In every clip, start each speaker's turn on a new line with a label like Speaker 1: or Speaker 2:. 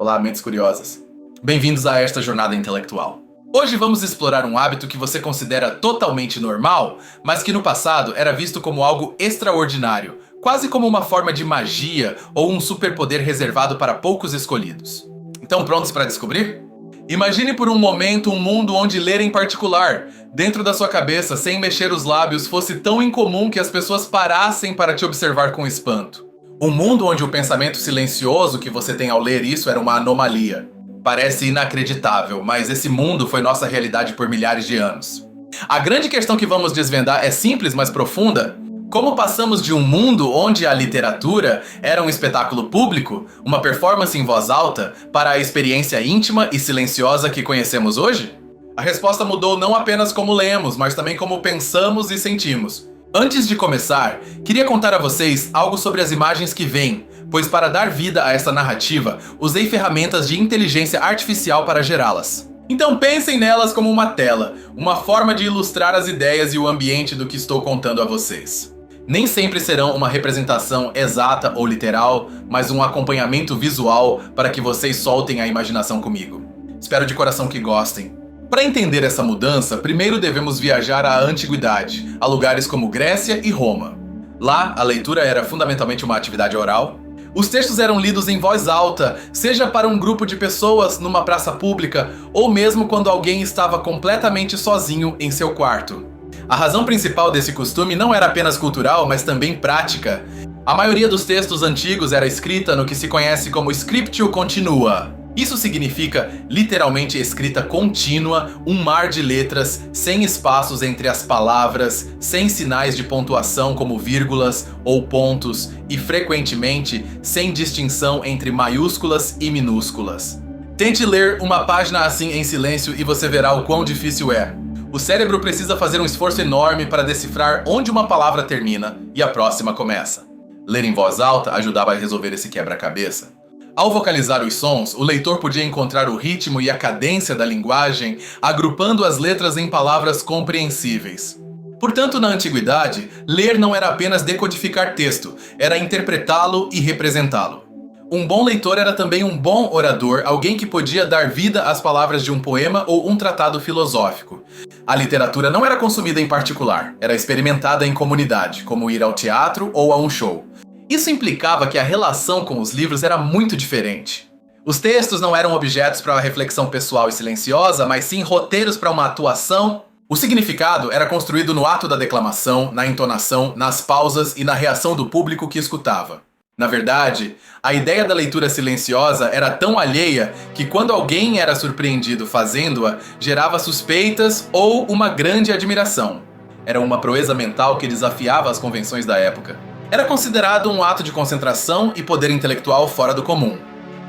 Speaker 1: Olá, mentes curiosas. Bem-vindos a esta jornada intelectual. Hoje vamos explorar um hábito que você considera totalmente normal, mas que no passado era visto como algo extraordinário, quase como uma forma de magia ou um superpoder reservado para poucos escolhidos. Então prontos para descobrir? Imagine por um momento um mundo onde ler em particular, dentro da sua cabeça, sem mexer os lábios, fosse tão incomum que as pessoas parassem para te observar com espanto. Um mundo onde o pensamento silencioso que você tem ao ler isso era uma anomalia. Parece inacreditável, mas esse mundo foi nossa realidade por milhares de anos. A grande questão que vamos desvendar é simples, mas profunda. Como passamos de um mundo onde a literatura era um espetáculo público, uma performance em voz alta, para a experiência íntima e silenciosa que conhecemos hoje? A resposta mudou não apenas como lemos, mas também como pensamos e sentimos. Antes de começar, queria contar a vocês algo sobre as imagens que vêm, pois para dar vida a essa narrativa, usei ferramentas de inteligência artificial para gerá-las. Então pensem nelas como uma tela, uma forma de ilustrar as ideias e o ambiente do que estou contando a vocês. Nem sempre serão uma representação exata ou literal, mas um acompanhamento visual para que vocês soltem a imaginação comigo. Espero de coração que gostem. Para entender essa mudança, primeiro devemos viajar à antiguidade, a lugares como Grécia e Roma. Lá, a leitura era fundamentalmente uma atividade oral. Os textos eram lidos em voz alta, seja para um grupo de pessoas numa praça pública, ou mesmo quando alguém estava completamente sozinho em seu quarto. A razão principal desse costume não era apenas cultural, mas também prática. A maioria dos textos antigos era escrita no que se conhece como scriptio continua. Isso significa, literalmente, escrita contínua, um mar de letras, sem espaços entre as palavras, sem sinais de pontuação como vírgulas ou pontos e, frequentemente, sem distinção entre maiúsculas e minúsculas. Tente ler uma página assim em silêncio e você verá o quão difícil é. O cérebro precisa fazer um esforço enorme para decifrar onde uma palavra termina e a próxima começa. Ler em voz alta ajudava a resolver esse quebra-cabeça. Ao vocalizar os sons, o leitor podia encontrar o ritmo e a cadência da linguagem, agrupando as letras em palavras compreensíveis. Portanto, na antiguidade, ler não era apenas decodificar texto, era interpretá-lo e representá-lo. Um bom leitor era também um bom orador, alguém que podia dar vida às palavras de um poema ou um tratado filosófico. A literatura não era consumida em particular, era experimentada em comunidade, como ir ao teatro ou a um show. Isso implicava que a relação com os livros era muito diferente. Os textos não eram objetos para uma reflexão pessoal e silenciosa, mas sim roteiros para uma atuação. O significado era construído no ato da declamação, na entonação, nas pausas e na reação do público que escutava. Na verdade, a ideia da leitura silenciosa era tão alheia que quando alguém era surpreendido fazendo-a, gerava suspeitas ou uma grande admiração. Era uma proeza mental que desafiava as convenções da época. Era considerado um ato de concentração e poder intelectual fora do comum.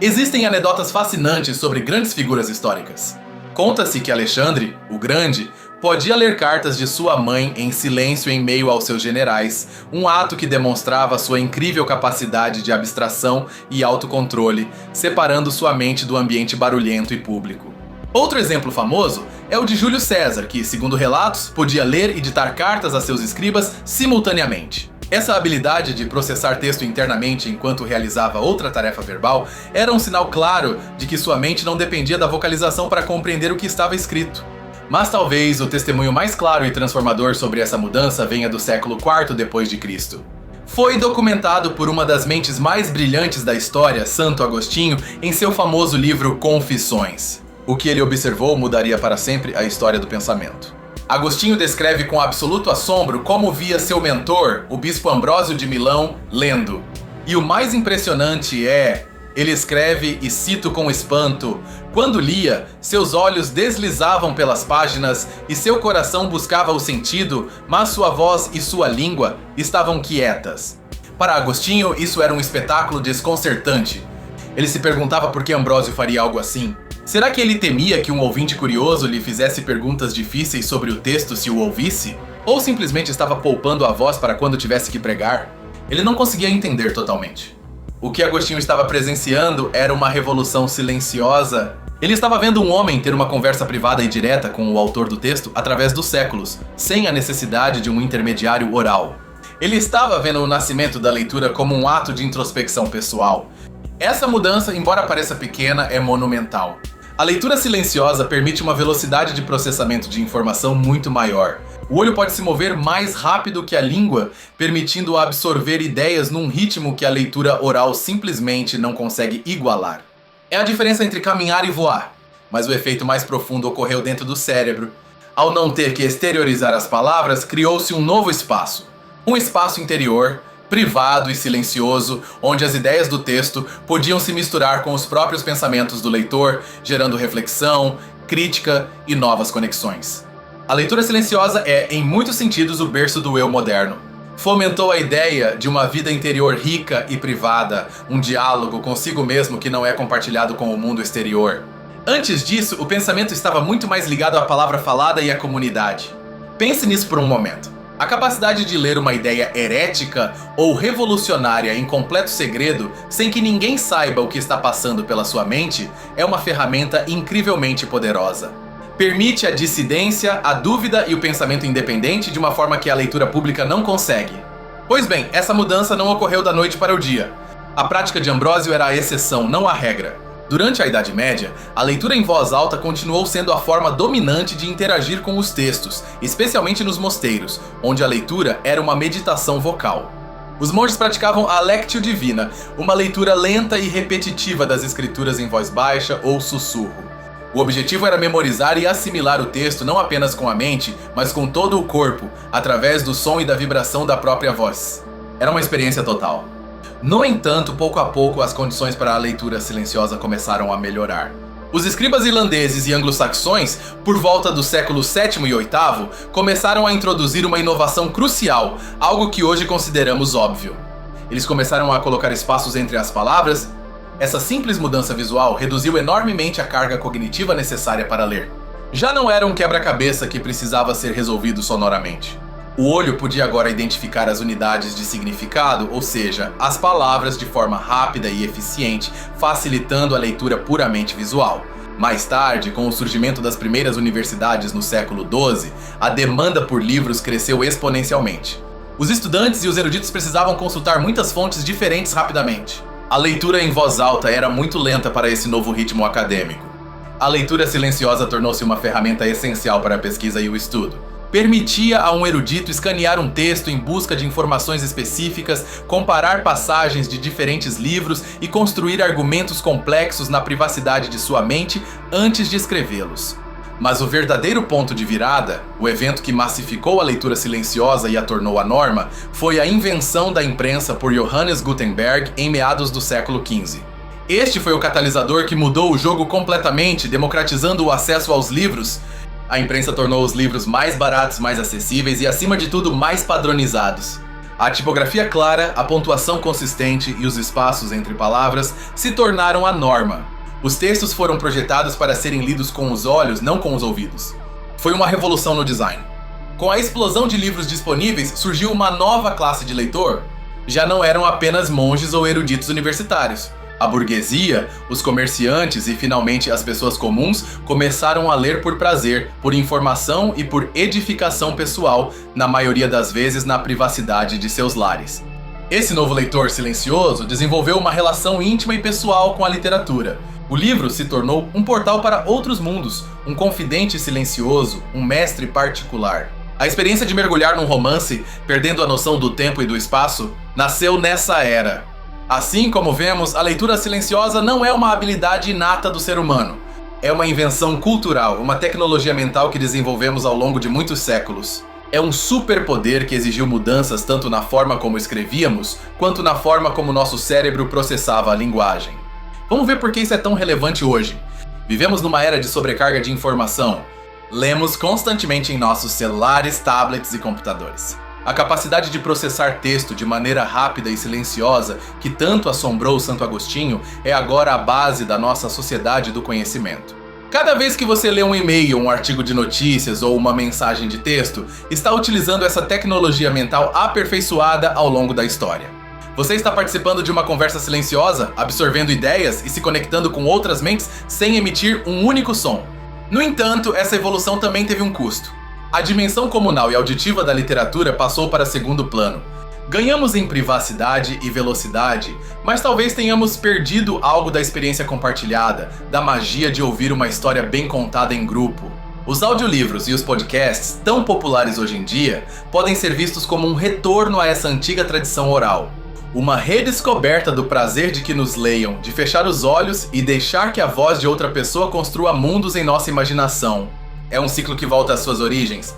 Speaker 1: Existem anedotas fascinantes sobre grandes figuras históricas. Conta-se que Alexandre, o Grande, podia ler cartas de sua mãe em silêncio em meio aos seus generais, um ato que demonstrava sua incrível capacidade de abstração e autocontrole, separando sua mente do ambiente barulhento e público. Outro exemplo famoso é o de Júlio César, que, segundo relatos, podia ler e ditar cartas a seus escribas simultaneamente. Essa habilidade de processar texto internamente enquanto realizava outra tarefa verbal era um sinal claro de que sua mente não dependia da vocalização para compreender o que estava escrito. Mas talvez o testemunho mais claro e transformador sobre essa mudança venha do século IV d.C. Foi documentado por uma das mentes mais brilhantes da história, Santo Agostinho, em seu famoso livro Confissões. O que ele observou mudaria para sempre a história do pensamento. Agostinho descreve com absoluto assombro como via seu mentor, o bispo Ambrósio de Milão, lendo. E o mais impressionante é... Ele escreve, e cito com espanto, quando lia, seus olhos deslizavam pelas páginas e seu coração buscava o sentido, mas sua voz e sua língua estavam quietas. Para Agostinho, isso era um espetáculo desconcertante. Ele se perguntava por que Ambrósio faria algo assim. Será que ele temia que um ouvinte curioso lhe fizesse perguntas difíceis sobre o texto se o ouvisse? Ou simplesmente estava poupando a voz para quando tivesse que pregar? Ele não conseguia entender totalmente. O que Agostinho estava presenciando era uma revolução silenciosa. Ele estava vendo um homem ter uma conversa privada e direta com o autor do texto através dos séculos, sem a necessidade de um intermediário oral. Ele estava vendo o nascimento da leitura como um ato de introspecção pessoal. Essa mudança, embora pareça pequena, é monumental. A leitura silenciosa permite uma velocidade de processamento de informação muito maior. O olho pode se mover mais rápido que a língua, permitindo absorver ideias num ritmo que a leitura oral simplesmente não consegue igualar. É a diferença entre caminhar e voar, mas o efeito mais profundo ocorreu dentro do cérebro. Ao não ter que exteriorizar as palavras, criou-se um novo espaço. Um espaço interior, privado e silencioso, onde as ideias do texto podiam se misturar com os próprios pensamentos do leitor, gerando reflexão, crítica e novas conexões. A leitura silenciosa é, em muitos sentidos, o berço do eu moderno. Fomentou a ideia de uma vida interior rica e privada, um diálogo consigo mesmo que não é compartilhado com o mundo exterior. Antes disso, o pensamento estava muito mais ligado à palavra falada e à comunidade. Pense nisso por um momento. A capacidade de ler uma ideia herética ou revolucionária em completo segredo, sem que ninguém saiba o que está passando pela sua mente, é uma ferramenta incrivelmente poderosa. Permite a dissidência, a dúvida e o pensamento independente de uma forma que a leitura pública não consegue. Pois bem, essa mudança não ocorreu da noite para o dia. A prática de Ambrósio era a exceção, não a regra. Durante a Idade Média, a leitura em voz alta continuou sendo a forma dominante de interagir com os textos, especialmente nos mosteiros, onde a leitura era uma meditação vocal. Os monges praticavam a Lectio Divina, uma leitura lenta e repetitiva das escrituras em voz baixa ou sussurro. O objetivo era memorizar e assimilar o texto não apenas com a mente, mas com todo o corpo, através do som e da vibração da própria voz. Era uma experiência total. No entanto, pouco a pouco, as condições para a leitura silenciosa começaram a melhorar. Os escribas irlandeses e anglo-saxões, por volta do século VII e VIII, começaram a introduzir uma inovação crucial, algo que hoje consideramos óbvio. Eles começaram a colocar espaços entre as palavras. Essa simples mudança visual reduziu enormemente a carga cognitiva necessária para ler. Já não era um quebra-cabeça que precisava ser resolvido sonoramente. O olho podia agora identificar as unidades de significado, ou seja, as palavras de forma rápida e eficiente, facilitando a leitura puramente visual. Mais tarde, com o surgimento das primeiras universidades no século XII, a demanda por livros cresceu exponencialmente. Os estudantes e os eruditos precisavam consultar muitas fontes diferentes rapidamente. A leitura em voz alta era muito lenta para esse novo ritmo acadêmico. A leitura silenciosa tornou-se uma ferramenta essencial para a pesquisa e o estudo. Permitia a um erudito escanear um texto em busca de informações específicas, comparar passagens de diferentes livros e construir argumentos complexos na privacidade de sua mente antes de escrevê-los. Mas o verdadeiro ponto de virada, o evento que massificou a leitura silenciosa e a tornou a norma, foi a invenção da imprensa por Johannes Gutenberg em meados do século XV. Este foi o catalisador que mudou o jogo completamente, democratizando o acesso aos livros. A imprensa tornou os livros mais baratos, mais acessíveis e, acima de tudo, mais padronizados. A tipografia clara, a pontuação consistente e os espaços entre palavras se tornaram a norma. Os textos foram projetados para serem lidos com os olhos, não com os ouvidos. Foi uma revolução no design. Com a explosão de livros disponíveis, surgiu uma nova classe de leitor. Já não eram apenas monges ou eruditos universitários. A burguesia, os comerciantes e, finalmente, as pessoas comuns começaram a ler por prazer, por informação e por edificação pessoal, na maioria das vezes na privacidade de seus lares. Esse novo leitor silencioso desenvolveu uma relação íntima e pessoal com a literatura. O livro se tornou um portal para outros mundos, um confidente silencioso, um mestre particular. A experiência de mergulhar num romance, perdendo a noção do tempo e do espaço, nasceu nessa era. Assim como vemos, a leitura silenciosa não é uma habilidade inata do ser humano. É uma invenção cultural, uma tecnologia mental que desenvolvemos ao longo de muitos séculos. É um superpoder que exigiu mudanças tanto na forma como escrevíamos, quanto na forma como nosso cérebro processava a linguagem. Vamos ver por que isso é tão relevante hoje. Vivemos numa era de sobrecarga de informação. Lemos constantemente em nossos celulares, tablets e computadores. A capacidade de processar texto de maneira rápida e silenciosa, que tanto assombrou Santo Agostinho, é agora a base da nossa sociedade do conhecimento. Cada vez que você lê um e-mail, um artigo de notícias ou uma mensagem de texto, está utilizando essa tecnologia mental aperfeiçoada ao longo da história. Você está participando de uma conversa silenciosa, absorvendo ideias e se conectando com outras mentes sem emitir um único som. No entanto, essa evolução também teve um custo. A dimensão comunal e auditiva da literatura passou para segundo plano. Ganhamos em privacidade e velocidade, mas talvez tenhamos perdido algo da experiência compartilhada, da magia de ouvir uma história bem contada em grupo. Os audiolivros e os podcasts, tão populares hoje em dia, podem ser vistos como um retorno a essa antiga tradição oral. Uma redescoberta do prazer de que nos leiam, de fechar os olhos e deixar que a voz de outra pessoa construa mundos em nossa imaginação. É um ciclo que volta às suas origens.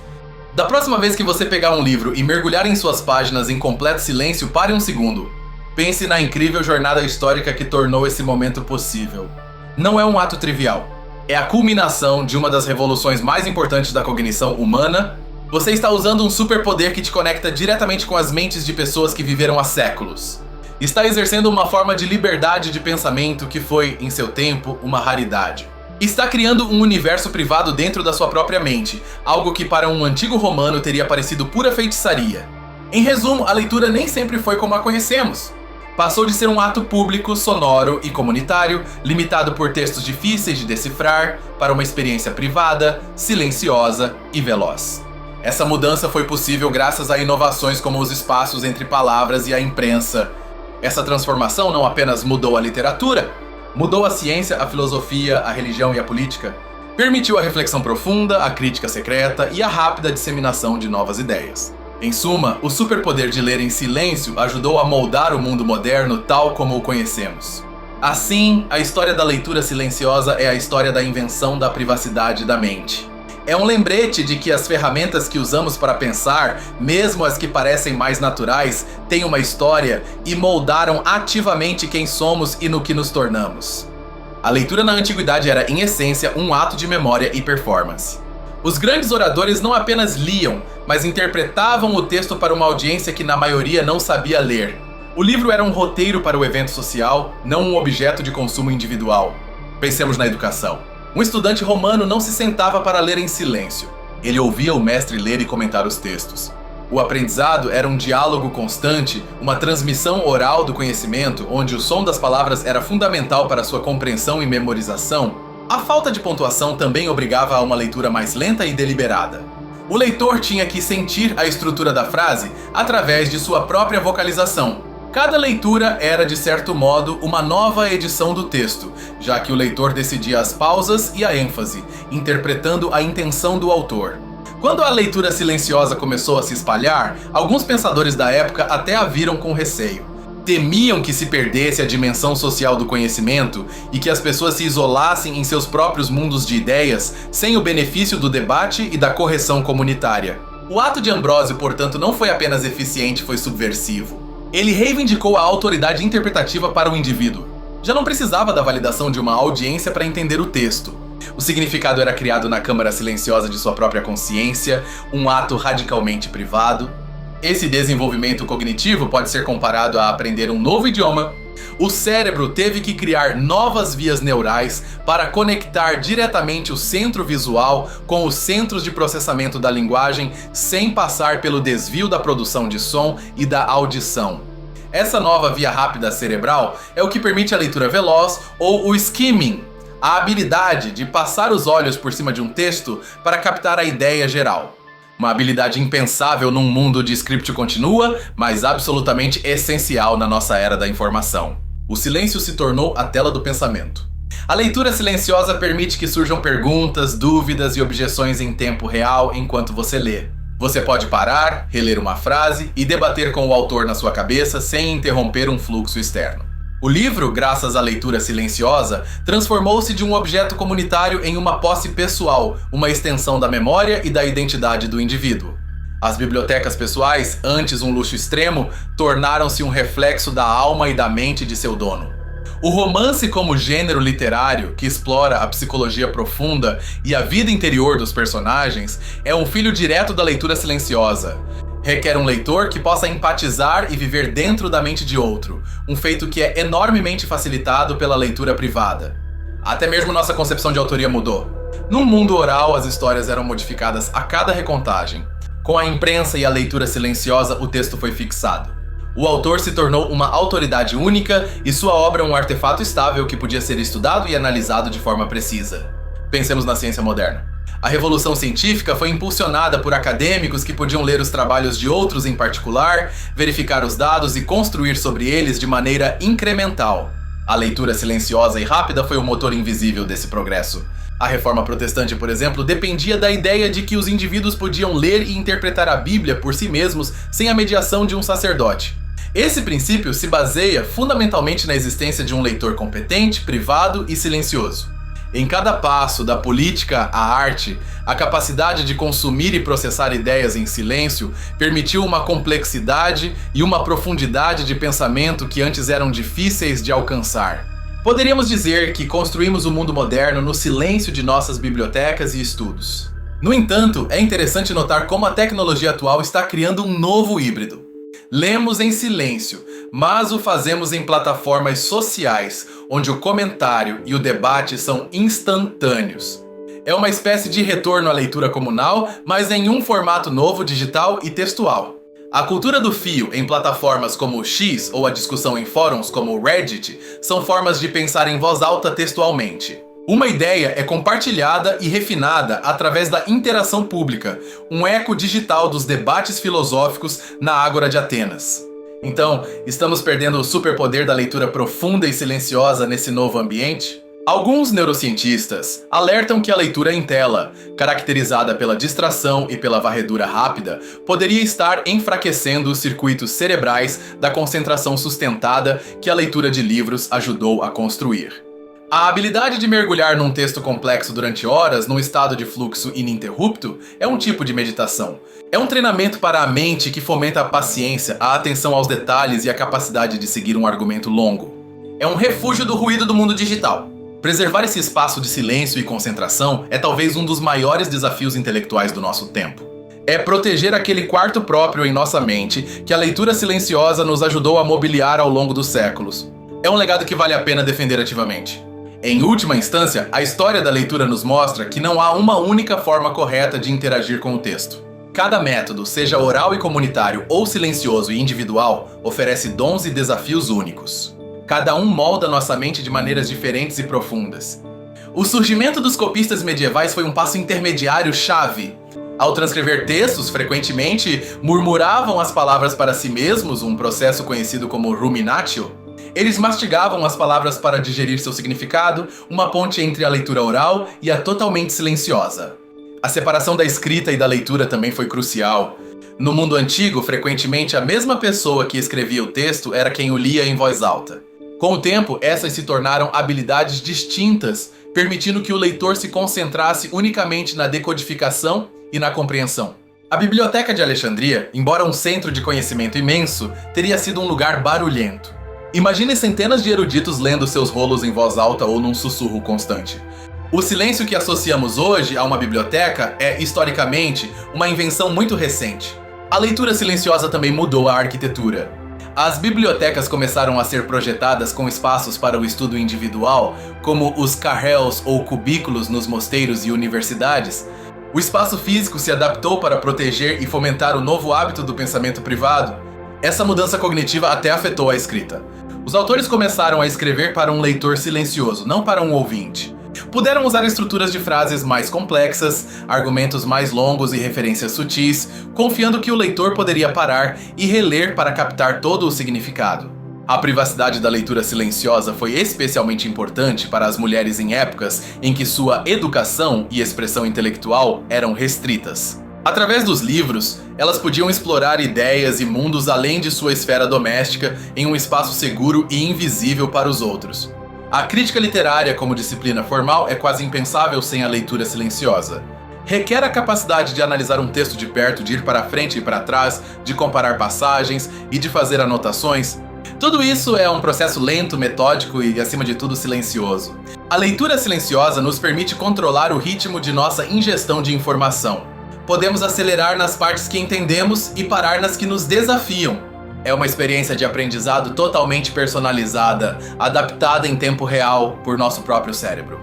Speaker 1: Da próxima vez que você pegar um livro e mergulhar em suas páginas em completo silêncio, pare um segundo. Pense na incrível jornada histórica que tornou esse momento possível. Não é um ato trivial. É a culminação de uma das revoluções mais importantes da cognição humana. Você está usando um superpoder que te conecta diretamente com as mentes de pessoas que viveram há séculos. Está exercendo uma forma de liberdade de pensamento que foi, em seu tempo, uma raridade. Está criando um universo privado dentro da sua própria mente, algo que para um antigo romano teria parecido pura feitiçaria. Em resumo, a leitura nem sempre foi como a conhecemos. Passou de ser um ato público, sonoro e comunitário, limitado por textos difíceis de decifrar, para uma experiência privada, silenciosa e veloz. Essa mudança foi possível graças a inovações como os espaços entre palavras e a imprensa. Essa transformação não apenas mudou a literatura, mudou a ciência, a filosofia, a religião e a política. Permitiu a reflexão profunda, a crítica secreta e a rápida disseminação de novas ideias. Em suma, o superpoder de ler em silêncio ajudou a moldar o mundo moderno tal como o conhecemos. Assim, a história da leitura silenciosa é a história da invenção da privacidade da mente. É um lembrete de que as ferramentas que usamos para pensar, mesmo as que parecem mais naturais, têm uma história e moldaram ativamente quem somos e no que nos tornamos. A leitura na antiguidade era, em essência, um ato de memória e performance. Os grandes oradores não apenas liam, mas interpretavam o texto para uma audiência que na maioria não sabia ler. O livro era um roteiro para o evento social, não um objeto de consumo individual. Pensemos na educação. Um estudante romano não se sentava para ler em silêncio. Ele ouvia o mestre ler e comentar os textos. O aprendizado era um diálogo constante, uma transmissão oral do conhecimento, onde o som das palavras era fundamental para sua compreensão e memorização. A falta de pontuação também obrigava a uma leitura mais lenta e deliberada. O leitor tinha que sentir a estrutura da frase através de sua própria vocalização. Cada leitura era, de certo modo, uma nova edição do texto, já que o leitor decidia as pausas e a ênfase, interpretando a intenção do autor. Quando a leitura silenciosa começou a se espalhar, alguns pensadores da época até a viram com receio. Temiam que se perdesse a dimensão social do conhecimento e que as pessoas se isolassem em seus próprios mundos de ideias, sem o benefício do debate e da correção comunitária. O ato de Ambrósio, portanto, não foi apenas eficiente, foi subversivo. Ele reivindicou a autoridade interpretativa para o indivíduo. Já não precisava da validação de uma audiência para entender o texto. O significado era criado na câmara silenciosa de sua própria consciência, um ato radicalmente privado. Esse desenvolvimento cognitivo pode ser comparado a aprender um novo idioma. O cérebro teve que criar novas vias neurais para conectar diretamente o centro visual com os centros de processamento da linguagem sem passar pelo desvio da produção de som e da audição. Essa nova via rápida cerebral é o que permite a leitura veloz ou o skimming, a habilidade de passar os olhos por cima de um texto para captar a ideia geral. Uma habilidade impensável num mundo de script continua, mas absolutamente essencial na nossa era da informação. O silêncio se tornou a tela do pensamento. A leitura silenciosa permite que surjam perguntas, dúvidas e objeções em tempo real enquanto você lê. Você pode parar, reler uma frase e debater com o autor na sua cabeça sem interromper um fluxo externo. O livro, graças à leitura silenciosa, transformou-se de um objeto comunitário em uma posse pessoal, uma extensão da memória e da identidade do indivíduo. As bibliotecas pessoais, antes um luxo extremo, tornaram-se um reflexo da alma e da mente de seu dono. O romance como gênero literário, que explora a psicologia profunda e a vida interior dos personagens, é um filho direto da leitura silenciosa. Requer um leitor que possa empatizar e viver dentro da mente de outro, um feito que é enormemente facilitado pela leitura privada. Até mesmo nossa concepção de autoria mudou. No mundo oral, as histórias eram modificadas a cada recontagem. Com a imprensa e a leitura silenciosa, o texto foi fixado. O autor se tornou uma autoridade única e sua obra um artefato estável que podia ser estudado e analisado de forma precisa. Pensemos na ciência moderna. A revolução científica foi impulsionada por acadêmicos que podiam ler os trabalhos de outros em particular, verificar os dados e construir sobre eles de maneira incremental. A leitura silenciosa e rápida foi o motor invisível desse progresso. A Reforma Protestante, por exemplo, dependia da ideia de que os indivíduos podiam ler e interpretar a Bíblia por si mesmos sem a mediação de um sacerdote. Esse princípio se baseia fundamentalmente na existência de um leitor competente, privado e silencioso. Em cada passo, da política à arte, a capacidade de consumir e processar ideias em silêncio permitiu uma complexidade e uma profundidade de pensamento que antes eram difíceis de alcançar. Poderíamos dizer que construímos o mundo moderno no silêncio de nossas bibliotecas e estudos. No entanto, é interessante notar como a tecnologia atual está criando um novo híbrido. Lemos em silêncio, mas o fazemos em plataformas sociais, onde o comentário e o debate são instantâneos. É uma espécie de retorno à leitura comunal, mas em um formato novo, digital e textual. A cultura do fio em plataformas como o X ou a discussão em fóruns como o Reddit são formas de pensar em voz alta textualmente. Uma ideia é compartilhada e refinada através da interação pública, um eco digital dos debates filosóficos na Ágora de Atenas. Então, estamos perdendo o superpoder da leitura profunda e silenciosa nesse novo ambiente? Alguns neurocientistas alertam que a leitura em tela, caracterizada pela distração e pela varredura rápida, poderia estar enfraquecendo os circuitos cerebrais da concentração sustentada que a leitura de livros ajudou a construir. A habilidade de mergulhar num texto complexo durante horas, num estado de fluxo ininterrupto, é um tipo de meditação. É um treinamento para a mente que fomenta a paciência, a atenção aos detalhes e a capacidade de seguir um argumento longo. É um refúgio do ruído do mundo digital. Preservar esse espaço de silêncio e concentração é talvez um dos maiores desafios intelectuais do nosso tempo. É proteger aquele quarto próprio em nossa mente que a leitura silenciosa nos ajudou a mobiliar ao longo dos séculos. É um legado que vale a pena defender ativamente. Em última instância, a história da leitura nos mostra que não há uma única forma correta de interagir com o texto. Cada método, seja oral e comunitário ou silencioso e individual, oferece dons e desafios únicos. Cada um molda nossa mente de maneiras diferentes e profundas. O surgimento dos copistas medievais foi um passo intermediário-chave. Ao transcrever textos, frequentemente murmuravam as palavras para si mesmos, um processo conhecido como ruminatio. Eles mastigavam as palavras para digerir seu significado, uma ponte entre a leitura oral e a totalmente silenciosa. A separação da escrita e da leitura também foi crucial. No mundo antigo, frequentemente a mesma pessoa que escrevia o texto era quem o lia em voz alta. Com o tempo, essas se tornaram habilidades distintas, permitindo que o leitor se concentrasse unicamente na decodificação e na compreensão. A Biblioteca de Alexandria, embora um centro de conhecimento imenso, teria sido um lugar barulhento. Imagine centenas de eruditos lendo seus rolos em voz alta ou num sussurro constante. O silêncio que associamos hoje a uma biblioteca é, historicamente, uma invenção muito recente. A leitura silenciosa também mudou a arquitetura. As bibliotecas começaram a ser projetadas com espaços para o estudo individual, como os carrels ou cubículos nos mosteiros e universidades. O espaço físico se adaptou para proteger e fomentar o novo hábito do pensamento privado. Essa mudança cognitiva até afetou a escrita. Os autores começaram a escrever para um leitor silencioso, não para um ouvinte. Puderam usar estruturas de frases mais complexas, argumentos mais longos e referências sutis, confiando que o leitor poderia parar e reler para captar todo o significado. A privacidade da leitura silenciosa foi especialmente importante para as mulheres em épocas em que sua educação e expressão intelectual eram restritas. Através dos livros, elas podiam explorar ideias e mundos além de sua esfera doméstica em um espaço seguro e invisível para os outros. A crítica literária como disciplina formal é quase impensável sem a leitura silenciosa. Requer a capacidade de analisar um texto de perto, de ir para frente e para trás, de comparar passagens e de fazer anotações. Tudo isso é um processo lento, metódico e, acima de tudo, silencioso. A leitura silenciosa nos permite controlar o ritmo de nossa ingestão de informação. Podemos acelerar nas partes que entendemos e parar nas que nos desafiam. É uma experiência de aprendizado totalmente personalizada, adaptada em tempo real por nosso próprio cérebro.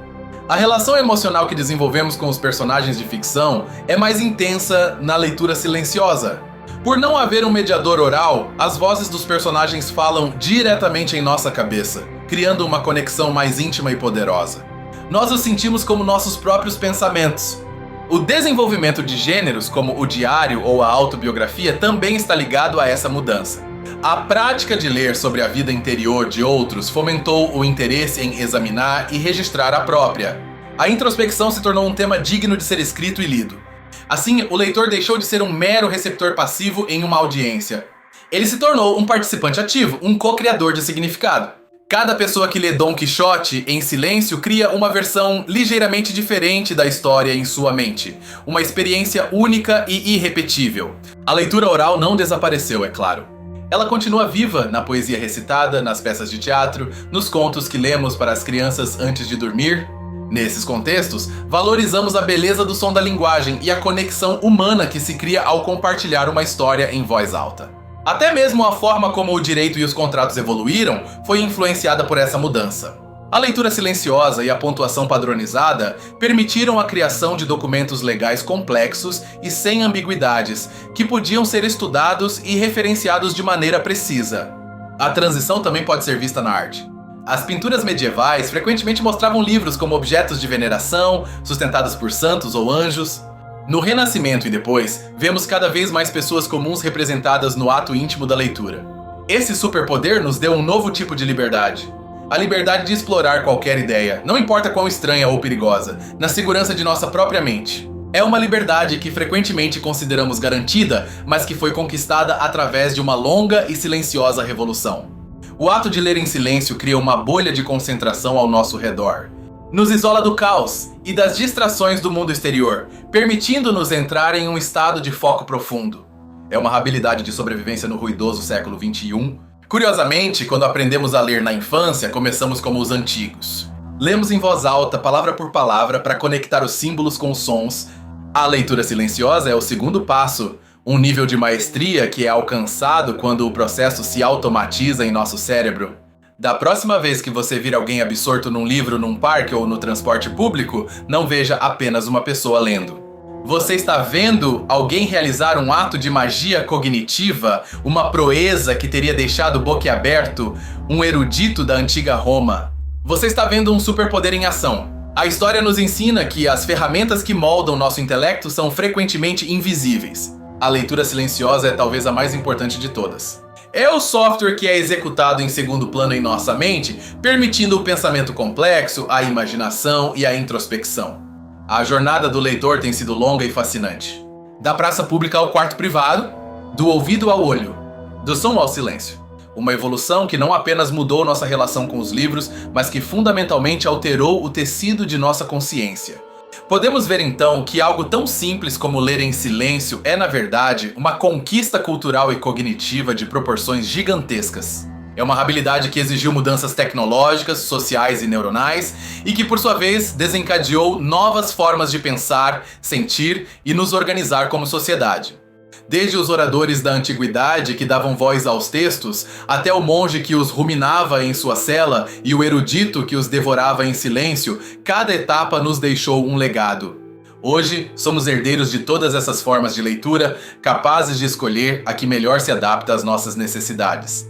Speaker 1: A relação emocional que desenvolvemos com os personagens de ficção é mais intensa na leitura silenciosa. Por não haver um mediador oral, as vozes dos personagens falam diretamente em nossa cabeça, criando uma conexão mais íntima e poderosa. Nós os sentimos como nossos próprios pensamentos. O desenvolvimento de gêneros como o diário ou a autobiografia também está ligado a essa mudança. A prática de ler sobre a vida interior de outros fomentou o interesse em examinar e registrar a própria. A introspecção se tornou um tema digno de ser escrito e lido. Assim, o leitor deixou de ser um mero receptor passivo em uma audiência. Ele se tornou um participante ativo, um co-criador de significado. Cada pessoa que lê Dom Quixote em silêncio cria uma versão ligeiramente diferente da história em sua mente. Uma experiência única e irrepetível. A leitura oral não desapareceu, é claro. Ela continua viva na poesia recitada, nas peças de teatro, nos contos que lemos para as crianças antes de dormir. Nesses contextos, valorizamos a beleza do som da linguagem e a conexão humana que se cria ao compartilhar uma história em voz alta. Até mesmo a forma como o direito e os contratos evoluíram foi influenciada por essa mudança. A leitura silenciosa e a pontuação padronizada permitiram a criação de documentos legais complexos e sem ambiguidades, que podiam ser estudados e referenciados de maneira precisa. A transição também pode ser vista na arte. As pinturas medievais frequentemente mostravam livros como objetos de veneração, sustentados por santos ou anjos. No Renascimento e depois, vemos cada vez mais pessoas comuns representadas no ato íntimo da leitura. Esse superpoder nos deu um novo tipo de liberdade. A liberdade de explorar qualquer ideia, não importa quão estranha ou perigosa, na segurança de nossa própria mente. É uma liberdade que frequentemente consideramos garantida, mas que foi conquistada através de uma longa e silenciosa revolução. O ato de ler em silêncio cria uma bolha de concentração ao nosso redor. Nos isola do caos e das distrações do mundo exterior, permitindo-nos entrar em um estado de foco profundo. É uma habilidade de sobrevivência no ruidoso século XXI. Curiosamente, quando aprendemos a ler na infância, começamos como os antigos. Lemos em voz alta, palavra por palavra, para conectar os símbolos com os sons. A leitura silenciosa é o segundo passo, um nível de maestria que é alcançado quando o processo se automatiza em nosso cérebro. Da próxima vez que você vir alguém absorto num livro num parque ou no transporte público, não veja apenas uma pessoa lendo. Você está vendo alguém realizar um ato de magia cognitiva, uma proeza que teria deixado boquiaberto um erudito da antiga Roma. Você está vendo um superpoder em ação. A história nos ensina que as ferramentas que moldam nosso intelecto são frequentemente invisíveis. A leitura silenciosa é talvez a mais importante de todas. É o software que é executado em segundo plano em nossa mente, permitindo o pensamento complexo, a imaginação e a introspecção. A jornada do leitor tem sido longa e fascinante. Da praça pública ao quarto privado, do ouvido ao olho, do som ao silêncio. Uma evolução que não apenas mudou nossa relação com os livros, mas que fundamentalmente alterou o tecido de nossa consciência. Podemos ver então que algo tão simples como ler em silêncio é, na verdade, uma conquista cultural e cognitiva de proporções gigantescas. É uma habilidade que exigiu mudanças tecnológicas, sociais e neuronais, e que, por sua vez, desencadeou novas formas de pensar, sentir e nos organizar como sociedade. Desde os oradores da antiguidade que davam voz aos textos, até o monge que os ruminava em sua cela e o erudito que os devorava em silêncio, cada etapa nos deixou um legado. Hoje, somos herdeiros de todas essas formas de leitura, capazes de escolher a que melhor se adapta às nossas necessidades.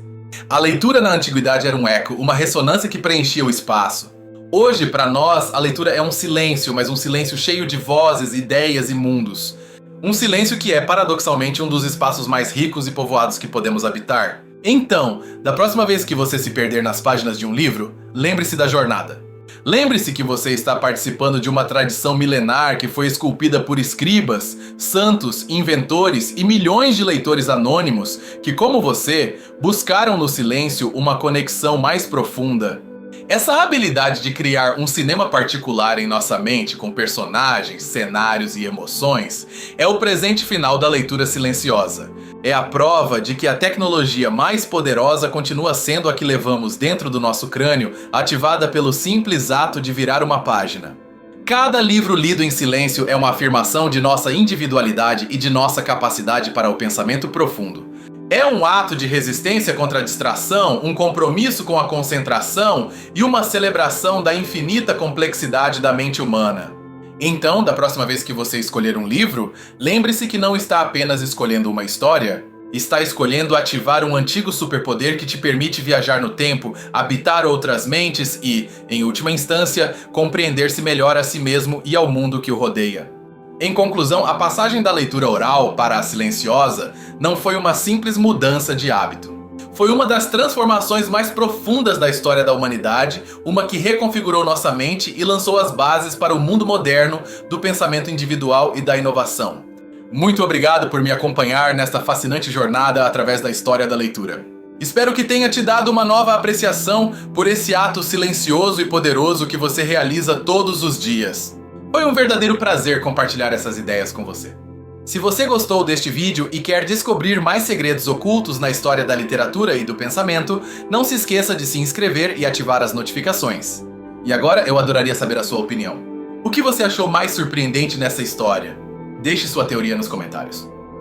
Speaker 1: A leitura na antiguidade era um eco, uma ressonância que preenchia o espaço. Hoje, para nós, a leitura é um silêncio, mas um silêncio cheio de vozes, ideias e mundos. Um silêncio que é, paradoxalmente, um dos espaços mais ricos e povoados que podemos habitar. Então, da próxima vez que você se perder nas páginas de um livro, lembre-se da jornada. Lembre-se que você está participando de uma tradição milenar que foi esculpida por escribas, santos, inventores e milhões de leitores anônimos que, como você, buscaram no silêncio uma conexão mais profunda. Essa habilidade de criar um cinema particular em nossa mente com personagens, cenários e emoções é o presente final da leitura silenciosa. É a prova de que a tecnologia mais poderosa continua sendo a que levamos dentro do nosso crânio, ativada pelo simples ato de virar uma página. Cada livro lido em silêncio é uma afirmação de nossa individualidade e de nossa capacidade para o pensamento profundo. É um ato de resistência contra a distração, um compromisso com a concentração e uma celebração da infinita complexidade da mente humana. Então, da próxima vez que você escolher um livro, lembre-se que não está apenas escolhendo uma história, está escolhendo ativar um antigo superpoder que te permite viajar no tempo, habitar outras mentes e, em última instância, compreender-se melhor a si mesmo e ao mundo que o rodeia. Em conclusão, a passagem da leitura oral para a silenciosa não foi uma simples mudança de hábito. Foi uma das transformações mais profundas da história da humanidade, uma que reconfigurou nossa mente e lançou as bases para o mundo moderno do pensamento individual e da inovação. Muito obrigado por me acompanhar nesta fascinante jornada através da história da leitura. Espero que tenha te dado uma nova apreciação por esse ato silencioso e poderoso que você realiza todos os dias. Foi um verdadeiro prazer compartilhar essas ideias com você. Se você gostou deste vídeo e quer descobrir mais segredos ocultos na história da literatura e do pensamento, não se esqueça de se inscrever e ativar as notificações. E agora eu adoraria saber a sua opinião. O que você achou mais surpreendente nessa história? Deixe sua teoria nos comentários.